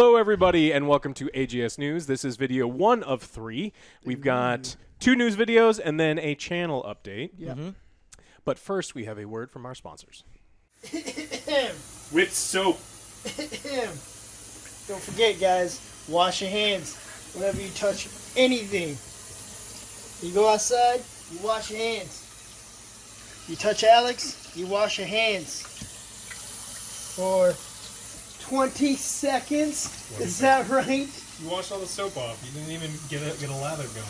Hello, everybody, and welcome to AJS News. This is video 1 of 3. We've got 2 news videos and then a channel update. Yeah. But first, we have a word from our sponsors. With soap. Don't forget, guys, wash your hands whenever you touch anything. You go outside, you wash your hands. You touch Alex, you wash your hands. For 20 seconds? Is that right? You washed all the soap off. You didn't even get a lather going.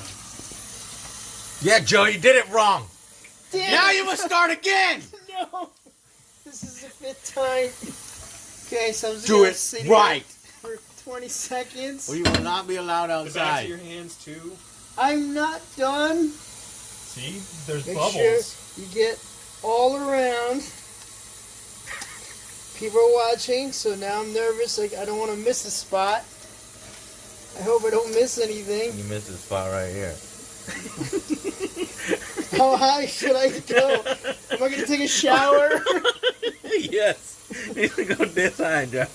Yeah, Joe, you did it wrong. Damn Now it. you must start again. No! This is the 5th time. Okay, so I'm just Do gonna it sit right. here for 20 seconds. Or you will not be allowed The backs of outside. your hands, too. I'm not done. See? There's Make bubbles. sure you get all around. People are watching, so now I'm nervous. Like I don't want to miss a spot. I hope I don't miss anything. You missed the spot right here. How high should I go? Am I gonna take a shower? Yes. You can go this high, Joe.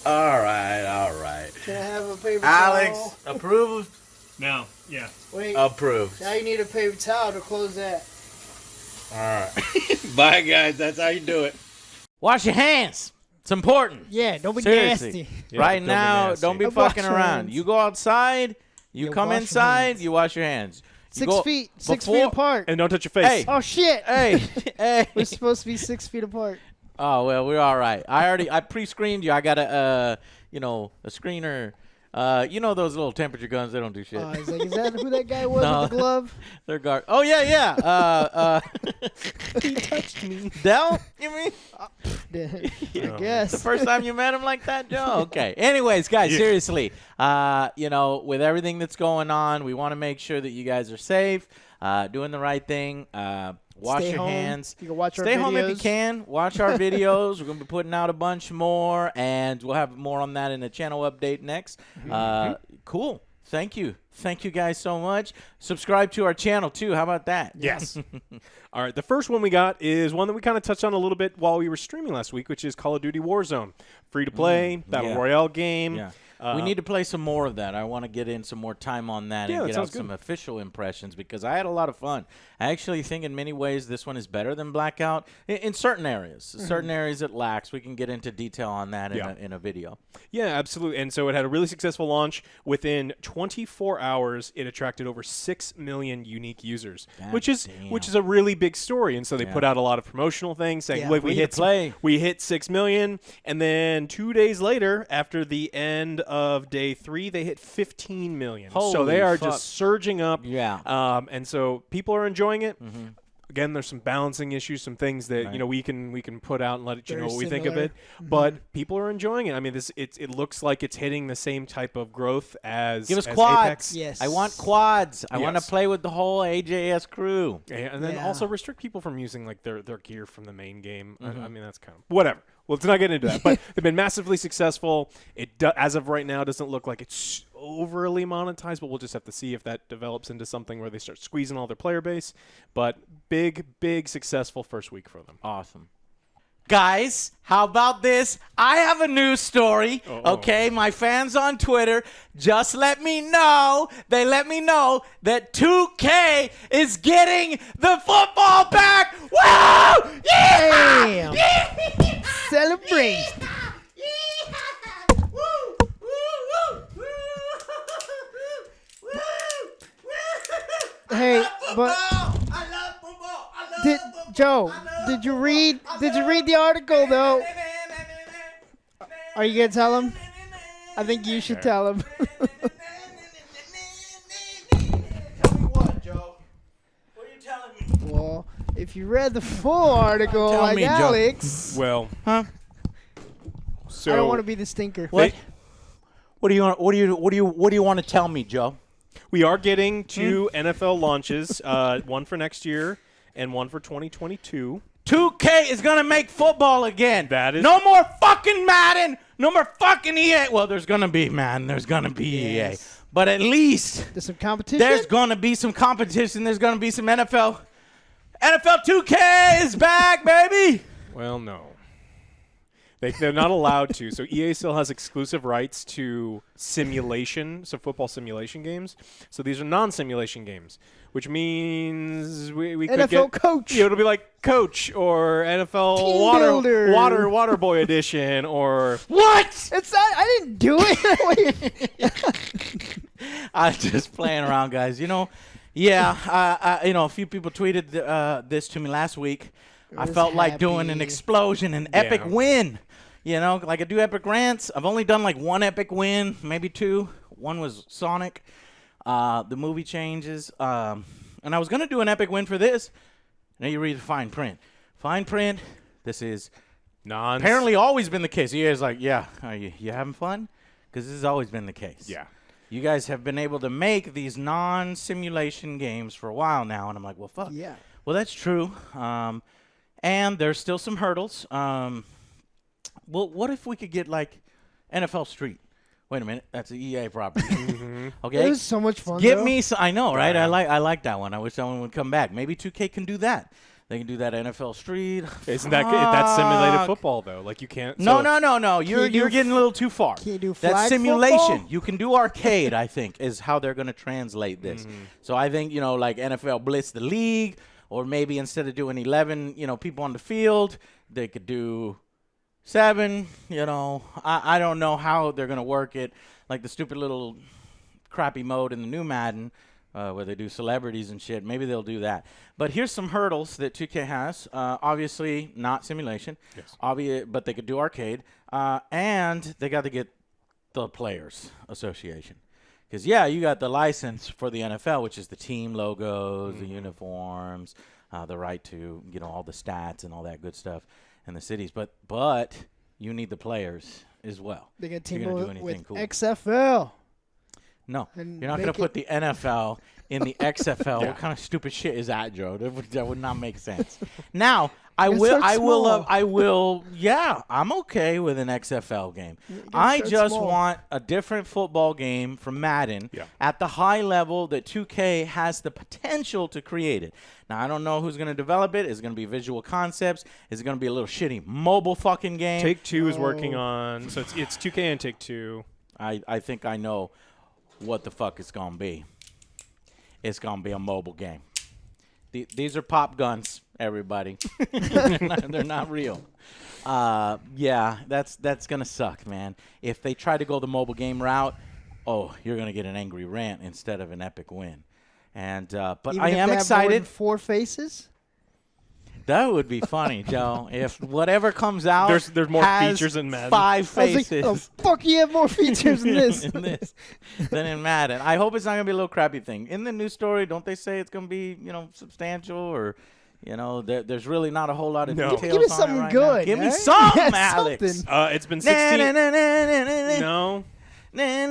All right. Can I have a paper Alex, towel? approved? Now, yeah. Wait. Approved. Now you need a paper towel to close that. All right. Bye, guys. That's how you do it. Wash your hands. It's important. Yeah, don't be Seriously. nasty. Yeah, Right don't be now, nasty. don't be I wash fucking your around. hands. You go outside, you come wash your inside, hands. you wash your hands. You 6 go feet. 6 feet before- apart. And don't touch your face. Hey. Oh shit! Hey, hey. We're supposed to be 6 feet apart. Oh, well, we're all right. I pre-screened you. I got a screener. You know those little temperature guns? They don't do shit. He's like, is that who that guy was No. with the glove? They're guard. Oh, yeah. He touched me. Dell, you mean? I Oh. guess. The first time you met him like that, Joe? Okay. Anyways, guys, seriously, with everything that's going on, we want to make sure that you guys are safe, doing the right thing. Wash Stay your home. hands. You can watch our Stay home if you videos. can. Watch our videos. We're going to be putting out a bunch more, and we'll have more on that in the channel update next. Cool. Thank you. Thank you guys so much. Subscribe to our channel, too. How about that? Yes. All right, the first one we got is one that we kind of touched on a little bit while we were streaming last week, which is Call of Duty Warzone. Free-to-play, Battle yeah. Royale game. Yeah. We need to play some more of that. I want to get in some more time on that Yeah, and that get out sounds good. some official impressions because I had a lot of fun. I actually think in many ways this one is better than Blackout in certain areas. Certain areas it lacks. We can get into detail on that in a video. Yeah, absolutely. And so it had a really successful launch. Within 24 hours, it attracted over 6 million unique users, God which is damn. a really big story. And so they put out a lot of promotional things saying, Yeah. "Look, Free to we hit 6 million." And then 2 days later, after the end of day 3, they hit 15 million. So Holy they are fuck. just surging up. Yeah. And so people are enjoying it. Again, there's some balancing issues, some things that we can put out and let you know Very what we think of similar. it. But people are enjoying it. I mean, it looks like it's hitting the same type of growth as Give us as quads. Apex. Yes. I want quads. I want to Yes. play with the whole AJS crew. And then Yeah. also restrict people from using like their gear from the main game. I mean, that's kind of whatever. Well, let's not get into that. But they've been massively successful. As of right now, doesn't look like it's overly monetized, but we'll just have to see if that develops into something where they start squeezing all their player base. But big successful first week for them. Awesome. Guys, how about this? I have a news story, okay? My fans on Twitter just let me know. They let me know that 2K is getting the football back. Woo! Damn. Yeah! Celebrate. Hey, but Joe, did you read the article though? Are you gonna tell him? I think you should tell him. Tell me what, Joe? What are you telling me? Well, if you read the full article, Tell like me, Joe. Alex, Well, Huh? so I don't want to be the stinker. What? What do you want to tell me, Joe? we are getting 2 NFL launches, one for next year and one for 2022. 2K is gonna make football again. That is- no more fucking Madden. No more fucking EA. Well, there's gonna be Madden. There's gonna be EA. But at least There's some competition. there's gonna be some competition. There's gonna be some NFL. NFL 2K is back, baby. Well, no. They're not allowed to. So EA still has exclusive rights to simulation, so football simulation games. So these are non-simulation games, which means we could NFL get Coach. It'll be like Coach or NFL Team Builder. Water Boy Edition or What? It's not. I didn't do it. I'm just playing around, guys. A few people tweeted this to me last week. I was felt like doing an happy. explosion, an epic Yeah. win. Like I do epic rants. I've only done like one epic win, maybe two. One was Sonic, the movie changes. And I was going to do an epic win for this. Now you read the fine print. Fine print, this is apparently always been the case. You guys like, yeah, are you having fun? Because this has always been the case. Yeah. You guys have been able to make these non-simulation games for a while now. And I'm like, well, fuck. Yeah. Well, that's true. And there's still some hurdles. Well, what if we could get like NFL Street? Wait a minute, that's an EA property. Okay, It was so much fun. give though. me. I know, right? Yeah. I like that one. I wish someone would come back. Maybe 2K can do that. They can do that NFL Street. Isn't that's simulated Fuck. football though? Like you can't. No. Can you You're do getting a little too far. can you do That's flag simulation. football? You can do arcade. I think is how they're going to translate this. So I think like NFL Blitz the league, or maybe instead of doing 11, people on the field, they could do 7. I don't know how they're going to work it. Like the stupid little crappy mode in the new Madden. Where they do celebrities and shit. Maybe they'll do that. But here's some hurdles that 2K has. Obviously, not simulation. Yes. But they could do arcade. And they got to get the Players Association. Because, you got the license for the NFL, which is the team logos, the uniforms, the right to, all the stats and all that good stuff, and the cities. But you need the players as well. They get You're team gonna do with anything cool. XFL. No, And you're not going to make put the NFL in the XFL. Yeah. What kind of stupid shit is that, Joe? That would not make sense. Now, I Gotta will. start small. Yeah, I'm okay with an XFL game. gotta I start just small. want a different football game from Madden at the high level that 2K has the potential to create it. Now, I don't know who's going to develop it. Is it going to be Visual Concepts? Is it going to be a little shitty mobile fucking game? Take-Two is working on. So it's 2K and Take-Two. I think I know what the fuck it's going to be. It's going to be a mobile game. These are pop guns, everybody. They're not real. That's going to suck, man. If they try to go the mobile game route, you're going to get an angry rant instead of an epic win. And but Even I if am they have more than excited. 4 faces. That would be funny, Joe. If whatever comes out There's more has features in Madden. 5 I was faces. like, oh, fuck, you have more features than this. in this than in Madden. I hope it's not gonna be a little crappy thing. In the news story, don't they say it's gonna be substantial or there's really not a whole lot of No. details. Give me on something it right good. Now. Give me eh? something, Yeah, Alex. something. It's been 16. No. They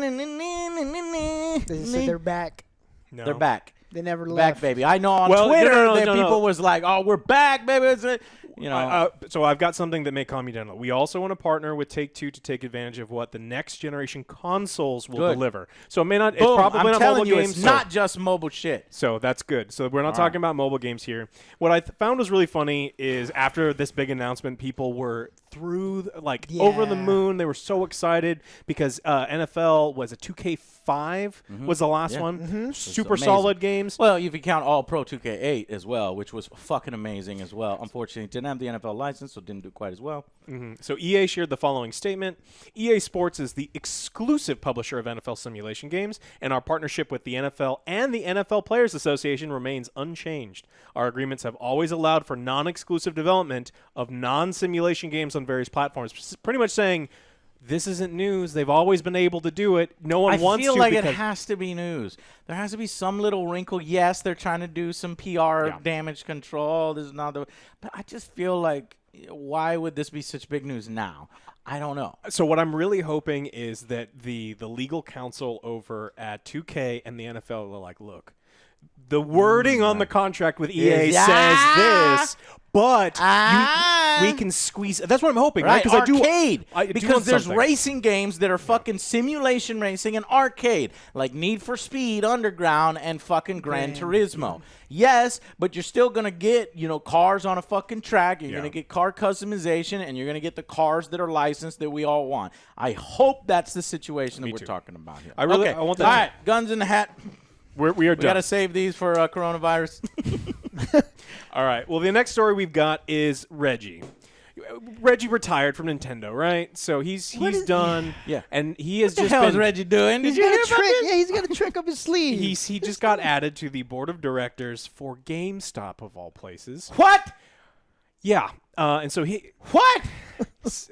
said they're back. No. They're back. They never Back, left. baby. I know on Well, Twitter no, that no. people was like, "Oh, we're back, baby." It's So I've got something that may calm you down. We also want to partner with Take-Two to take advantage of what the next generation consoles will Good. deliver. So it may not. boom, It's probably I'm not telling mobile you, games. it's not just mobile shit. So that's good. So we're not talking about mobile games here. What I found was really funny is after this big announcement, people were over the Yeah. moon. They were so excited because NFL was a 2K5 was the last one. Super amazing. solid games. Well, if you count All Pro 2K8 as well, which was fucking amazing as well. Unfortunately, it didn't have the NFL license, so it didn't do quite as well. So EA shared the following statement. EA Sports is the exclusive publisher of NFL simulation games, and our partnership with the NFL and the NFL Players Association remains unchanged. Our agreements have always allowed for non-exclusive development of non-simulation games on various platforms. Pretty much saying, this isn't news. They've always been able to do it. No one wants to. I feel like it because has to be news. There has to be some little wrinkle. Yes, they're trying to do some PR damage control. This is not the. But I just feel like, why would this be such big news now? I don't know. So what I'm really hoping is that the legal counsel over at 2K and the NFL are like, look, the wording on the contract with EA Yeah. says this, but Ah. we can squeeze. That's what I'm hoping, Right, Because arcade. I do Because want there's something. racing games that are fucking simulation racing and arcade, like Need for Speed, Underground, and fucking Gran Turismo. Yes, but you're still gonna get cars on a fucking track. You're gonna get car customization, and you're gonna get the cars that are licensed that we all want. I hope that's the situation that we're too. talking about here. I really- okay. I want that All too. right, guns in the hat. We are We done. gotta save these for coronavirus. All right. Well, the next story we've got is Reggie. Reggie retired from Nintendo, right? So he's done. Yeah. And he has What the just hell is been. Reggie doing? Did He's you got hear a about trick. this? Yeah, he's got a trick up his sleeve. He just got added to the board of directors for GameStop of all places. What? Yeah. And so What?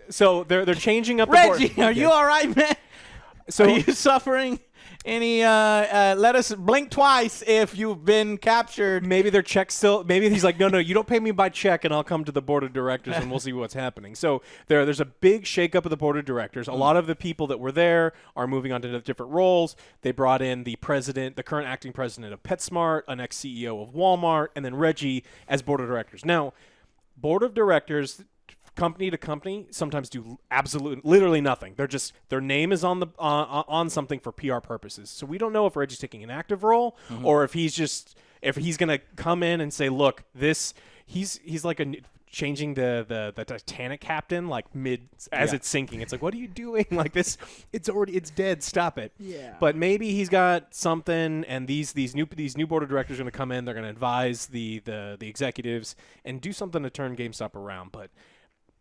so they're changing up the board. Reggie, are you all right, man? So Are you suffering any? Let us blink twice if you've been captured. maybe their check still. Maybe he's like, no, you don't pay me by check, and I'll come to the board of directors, and we'll see what's happening. So there's a big shakeup of the board of directors. A lot of the people that were there are moving on to different roles. They brought in the president, the current acting president of PetSmart, an ex-CEO of Walmart, and then Reggie as board of directors. Now, board of directors, company to company, sometimes do literally nothing. They're just, their name is on the on something for PR purposes. So we don't know if Reggie's taking an active role or if he's gonna come in and say, look, he's like changing the Titanic captain like mid as it's sinking. It's like, what are you doing? Like this, it's dead. Stop it. Yeah. But maybe he's got something, and these new board of directors are going to come in. They're going to advise the executives and do something to turn GameStop around. But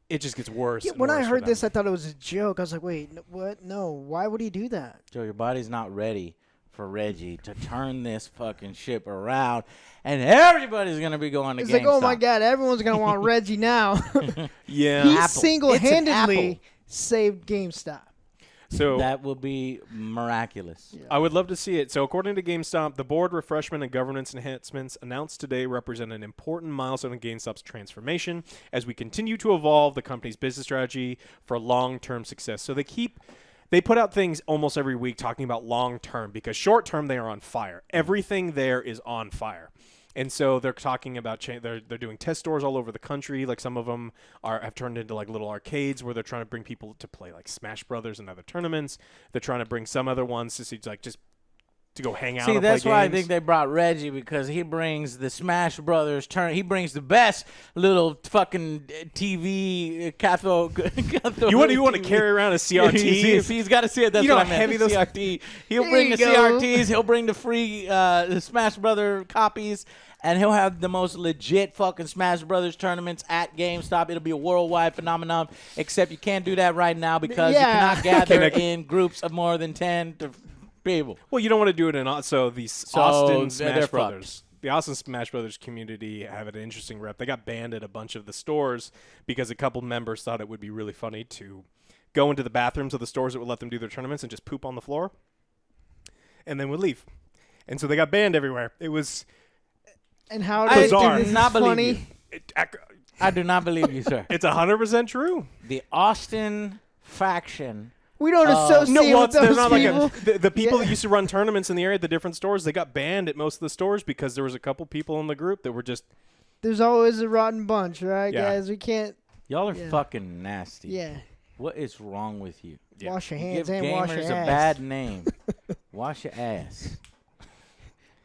it just gets worse. Yeah, and when I worse for heard them. this, I thought it was a joke. I was like, wait, what? No, why would he do that? Joe, your body's not ready for Reggie to turn this fucking ship around, and everybody's gonna be going to It's GameStop. like, oh my God, everyone's going to want Reggie now. yeah. He Apple. single-handedly It's an saved GameStop. So That will be miraculous. I would love to see it. So according to GameStop, the board refreshment and governance enhancements announced today represent an important milestone in GameStop's transformation as we continue to evolve the company's business strategy for long-term success. So they put out things almost every week talking about long-term because short-term they are on fire. Everything there is on fire. And so they're talking about they're doing test stores all over the country. Like some of them have turned into like little arcades where they're trying to bring people to play like Smash Brothers and other tournaments. They're trying to bring some other ones to see like just to go hang out. See, and that's play why I games. think they brought Reggie, because he brings the Smash Brothers turn. He brings the best little fucking TV cathode. You want to carry around a CRT? He's got to see it. That's You know what I how meant. heavy those- CRT. He'll There bring you the go. CRTs. He'll bring the free the Smash Brother copies. And he'll have the most legit fucking Smash Brothers tournaments at GameStop. It'll be a worldwide phenomenon, except you can't do that right now because you Yeah. cannot gather in groups of more than 10 people. Well, you don't want to do it in so the So Austin they're Smash fucked. Brothers. The Austin Smash Brothers community have an interesting rep. They got banned at a bunch of the stores because a couple members thought it would be really funny to go into the bathrooms of the stores that would let them do their tournaments and just poop on the floor, and then would leave. And so they got banned everywhere. It was And how I Bizarre. do this not is believe funny. you. it, I do not believe you, sir. it's 100% true. The Austin faction. We don't associate No, well, with they're those not like people. the people Yeah. that used to run tournaments in the area at the different stores. They got banned at most of the stores because there was a couple people in the group that were just There's always a rotten bunch, right, Yeah. guys? We can't. Y'all are Yeah. fucking nasty. Yeah. What is wrong with you? Yeah. Wash your You hands give and wash your gamers ass. a bad name. Wash your ass.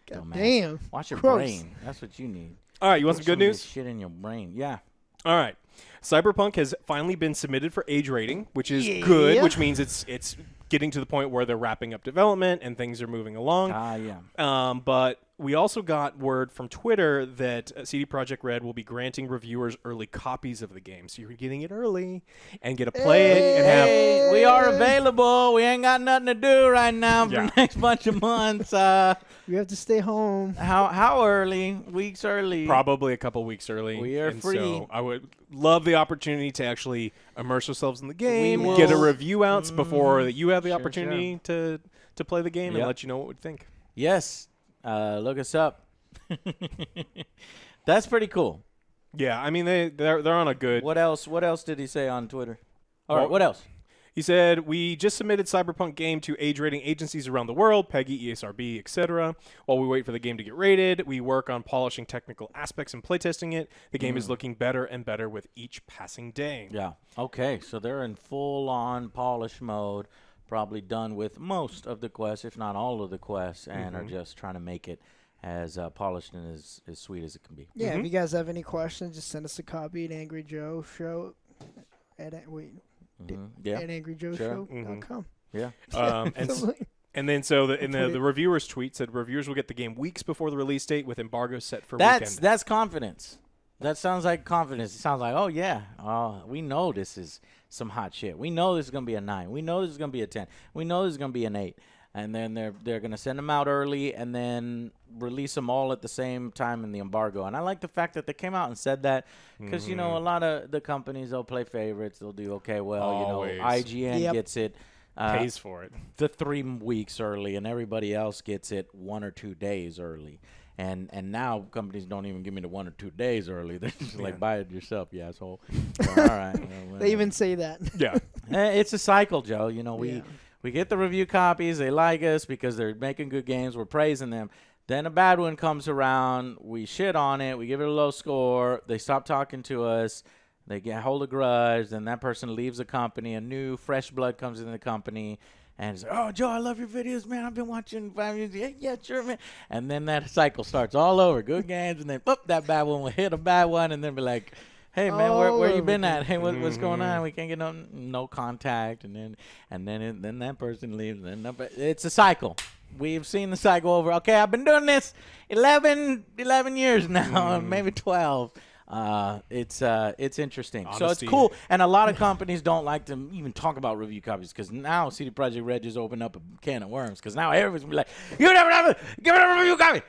God Dumbass. damn. Wash your Gross. brain. That's what you need. all right. You want Put some good of this news? Shit in your brain. Yeah. All right. Cyberpunk has finally been submitted for age rating, which is good, Yeah. which means it's getting to the point where they're wrapping up development and things are moving along. Yeah. But we also got word from Twitter that CD Projekt Red will be granting reviewers early copies of the game. So you're getting it early and get to play it and have Hey, we are available. We ain't got nothing to do right now for Yeah. the next bunch of months. You have to stay home. How early? Weeks early. probably a couple weeks early. We are and free. So I would love the opportunity to actually immerse ourselves in the game, will- get a review out before that you have the Sure, opportunity to play the game Yep. and let you know what we think. Yes. Look us up. That's pretty cool. Yeah, I mean they're on a good. What else? What else did he say on Twitter? All right. Well, What else? He said, we just submitted Cyberpunk game to age rating agencies around the world, PEGI, ESRB, etc. While we wait for the game to get rated, we work on polishing technical aspects and playtesting it. The game is looking better and better with each passing day. Yeah. Okay, so they're in full-on polish mode, probably done with most of the quests, if not all of the quests, and are just trying to make it as polished and as sweet as it can be. Yeah, if you guys have any questions, just send us a copy at Angry Joe Show at Yeah. angryjoeshow.com. Yeah. And then so the reviewers tweet said reviewers will get the game weeks before the release date with embargo set for weekend. That's confidence. That sounds like confidence. It sounds like, oh yeah, we know this is some hot shit. We know this is gonna be a 9. We know this is gonna be a 10. We know this is gonna be an 8. And then they're gonna send them out early and then release them all at the same time in the embargo. And I like the fact that they came out and said that because a lot of the companies, they'll play favorites, they'll do okay. Well, Always. IGN gets it. Pays for it. The 3 weeks early, and everybody else gets it 1 or 2 days early. And now companies don't even give me the 1 or 2 days early. They're just like, buy it yourself, you asshole. All right. Well, They even say that. Yeah. it's a cycle, Joe. We get the review copies. They like us because they're making good games. We're praising them. Then a bad one comes around. We shit on it. We give it a low score. They stop talking to us. They hold a grudge. Then that person leaves the company. A new, fresh blood comes into the company. And it's like, oh, Joe, I love your videos, man. I've been watching 5 years. Yeah, sure, man. And then that cycle starts all over. Good games. And then, that bad one will hit a bad one. And then be like, hey, man, where you been at? Hey, what's going on? We can't get no contact. And then that person leaves. And then it's a cycle. We've seen the cycle over. Okay, I've been doing this 11 years now, maybe 12. It's interesting. Honesty. So it's cool. And a lot of companies don't like to even talk about review copies because now CD Projekt Red just opened up a can of worms because now everyone's gonna be like, you never have give it a review copy.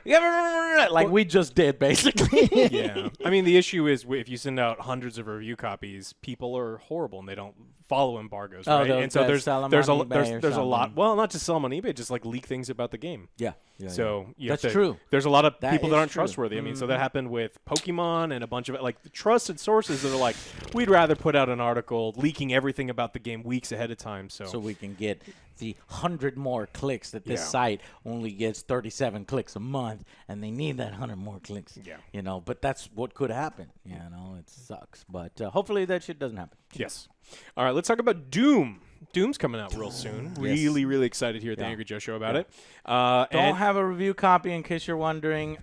Like we just did, basically. Yeah. I mean, the issue is if you send out hundreds of review copies, people are horrible and they don't follow embargoes, right? And so there's a lot. Well, not just sell them on eBay, just like leak things about the game. Yeah. So that's true. There's a lot of That people that is aren't true. trustworthy. I mean, so that happened with Pokemon and a bunch of like trusted sources that are like, we'd rather put out an article leaking everything about the game weeks ahead of time. So we can get the 100 more clicks that this site only gets 37 clicks a month, and they need that 100 more clicks. Yeah. But that's what could happen. It sucks. But hopefully that shit doesn't happen. Yes. All right, let's talk about Doom. Doom's coming out real soon. Really, really excited here at the Angry Joe Show about it. Don't have a review copy in case you're wondering.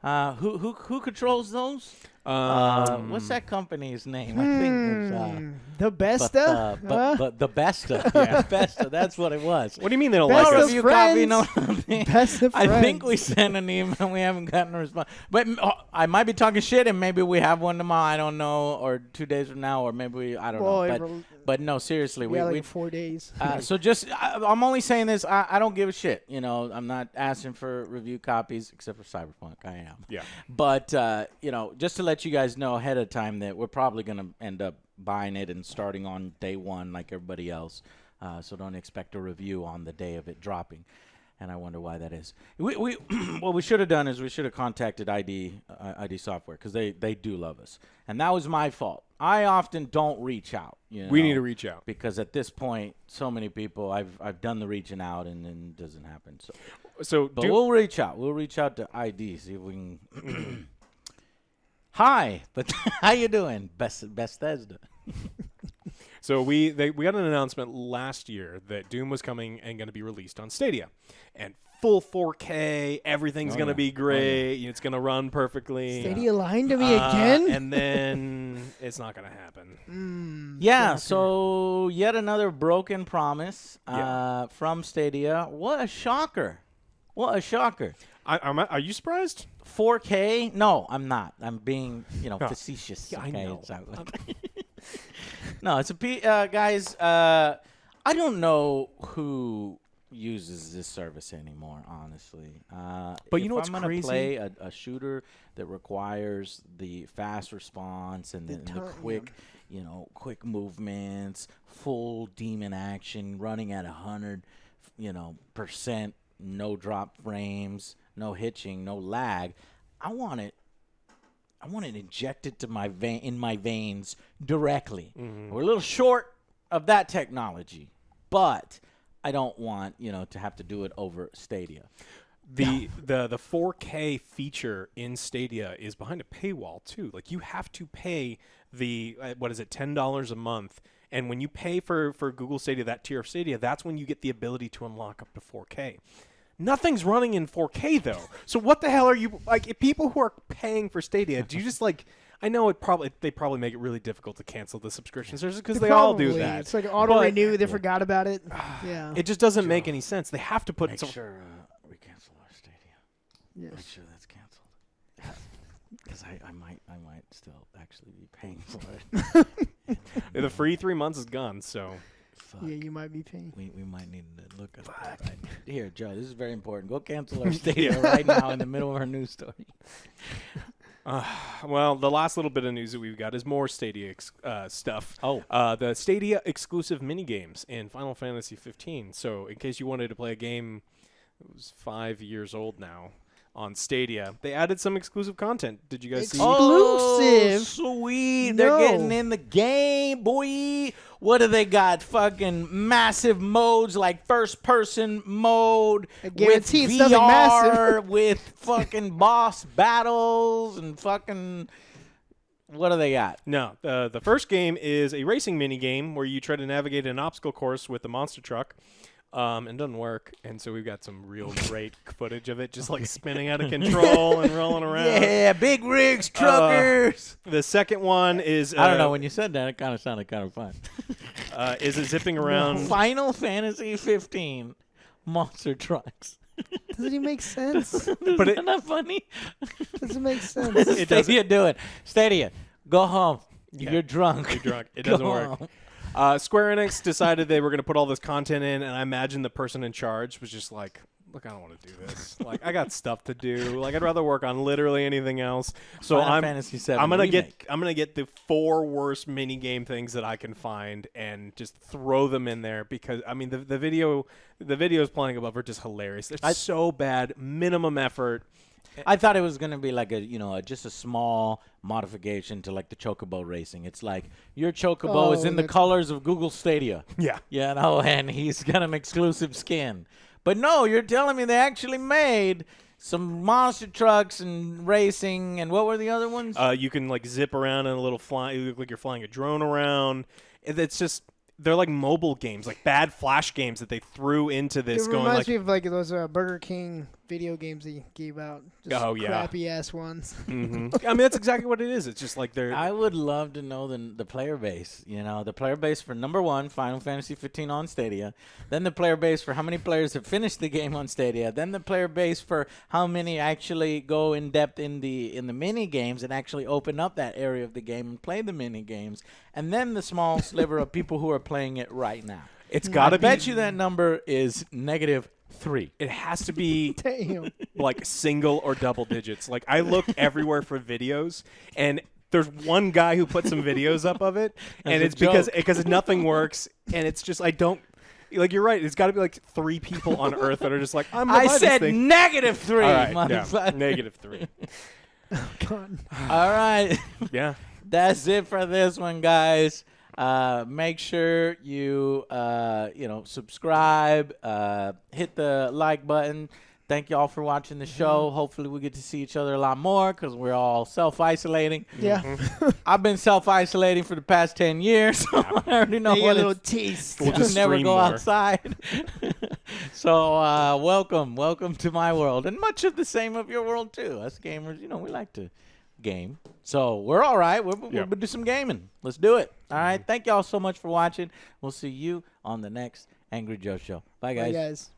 Who controls those? What's that company's name? I think it's The Besta? the Besta. Yeah, Besta. That's what it was. What do you mean they don't Best like of us? Review friends. copy, no. Best of I think friends. we sent an email and we haven't gotten a response. But I might be talking shit and maybe we have one tomorrow. I don't know, or 2 days from now, or maybe I don't know. But no, seriously, we 4 days. so I'm only saying this. I don't give a shit. I'm not asking for review copies except for Cyberpunk. I am. Yeah. But just to let you guys know ahead of time that we're probably gonna end up buying it and starting on day one like everybody else. So don't expect a review on the day of it dropping. And I wonder why that is. What we should have done is we should have contacted ID Software because they do love us, and that was my fault. I often don't reach out. We need to reach out because at this point, so many people I've done the reaching out and then it doesn't happen. But we'll reach out. We'll reach out to ID, see if we can. Hi, but how you doing, Bethesda? So we got an announcement last year that Doom was coming and going to be released on Stadia, and full 4K, everything's going to be great. It's going to run perfectly. Stadia lying to me again? And then it's not going to happen. So yet another broken promise from Stadia. What a shocker. What a shocker. Are you surprised? 4K? No, I'm not. I'm being, facetious. Yeah, I know. No, it's guys. I don't know who uses this service anymore, honestly. But you know what's I'm crazy? Play a shooter that requires the fast response and the quick, quick movements, full demon action, running at 100, %, no drop frames, no hitching, no lag. I want it I want it injected to my in my veins directly. Mm-hmm. We're a little short of that technology, but I don't want, to have to do it over Stadia. The 4K feature in Stadia is behind a paywall too. Like you have to pay the what is it, $10 a month, and when you pay for Google Stadia, that tier of Stadia, that's when you get the ability to unlock up to 4K. Nothing's running in 4K though. So what the hell are you like? If people who are paying for Stadia, do you just like? I know they probably make it really difficult to cancel the subscription service because they all do that. It's like auto renew. They forgot about it. Yeah. It just doesn't make any sense. They have to put Make sure we cancel our Stadia. Yes. Make sure that's canceled. Because I might still actually be paying for it. the free 3 months is gone. So Fuck. Yeah, you might be paying. We might need to look at that. Here, Joe, this is very important. Go cancel our Stadia right now in the middle of our news story. Well, the last little bit of news that we've got is more Stadia stuff. Oh. The Stadia exclusive mini games in Final Fantasy 15. So, in case you wanted to play a game that was 5 years old now on Stadia, they added some exclusive content. Did you guys see? Oh, Exclusive? sweet. No. They're getting in the game, boy. What do they got? Fucking massive modes like first-person mode I guarantee with it's nothing VR, massive. with fucking boss battles and fucking... What do they got? No, the first game is a racing mini game where you try to navigate an obstacle course with a monster truck. And it doesn't work, and so we've got some real great footage of it just like spinning out of control and rolling around. Yeah, big rigs, truckers. The second one is I don't know, when you said that, it kind of sounded kind of fun. is it zipping around? Final Fantasy 15 monster trucks. Doesn't it make sense? But Isn't that funny? Doesn't make sense. It doesn't. Stadia, do it. Stadia, go home. Yeah. You're drunk. You're drunk. It Go doesn't work. home. Square Enix decided they were going to put all this content in, and I imagine the person in charge was just like, look, I don't want to do this. Like, I got stuff to do. Like, I'd rather work on literally anything else. So Final Fantasy VII I'm gonna remake. get the 4 worst mini game things that I can find and just throw them in there because I mean the videos playing above are just hilarious. It's so bad, minimum effort. I thought it was gonna be like just a small modification to like the Chocobo racing. It's like your Chocobo is in the colors of Google Stadia. Yeah. And he's got an exclusive skin. But no, you're telling me they actually made some monster trucks and racing, and what were the other ones? You can like zip around in a little fly. You look like you're flying a drone around. It's just they're like mobile games, like bad Flash games that they threw into this. It going reminds like, me of like those Burger King video games they gave out. Just Oh, yeah. crappy ass ones. I mean, that's exactly what it is. It's just like they're. I would love to know the player base. The player base for number 1, Final Fantasy 15 on Stadia. Then the player base for how many players have finished the game on Stadia. Then the player base for how many actually go in depth in the mini games and actually open up that area of the game and play the mini games. And then the small sliver of people who are playing it right now. It's got to I be. bet you that number is -3. It has to be Damn. like single or double digits. Like I look everywhere for videos, and there's one guy who put some videos up of it, and As it's a because nothing works, and it's just I don't. Like you're right. It's got to be like 3 people on Earth that are just like I'm. Gonna I buy said this thing. -3. All right, motherfucker. -3. God. All right. Yeah. That's it for this one, guys. Make sure you subscribe, hit the like button. Thank y'all for watching the show. Hopefully we get to see each other a lot more because we're all self-isolating. Yeah. I've been self-isolating for the past 10 years, so I already know They what get a little it's taste. We'll to just never stream go more. outside. So welcome to my world, and much of the same of your world too. Us gamers, we like to game. So we're all right. We'll do some gaming. Let's do it. All right. Thank y'all so much for watching. We'll see you on the next Angry Joe Show. Bye, guys. Bye, guys.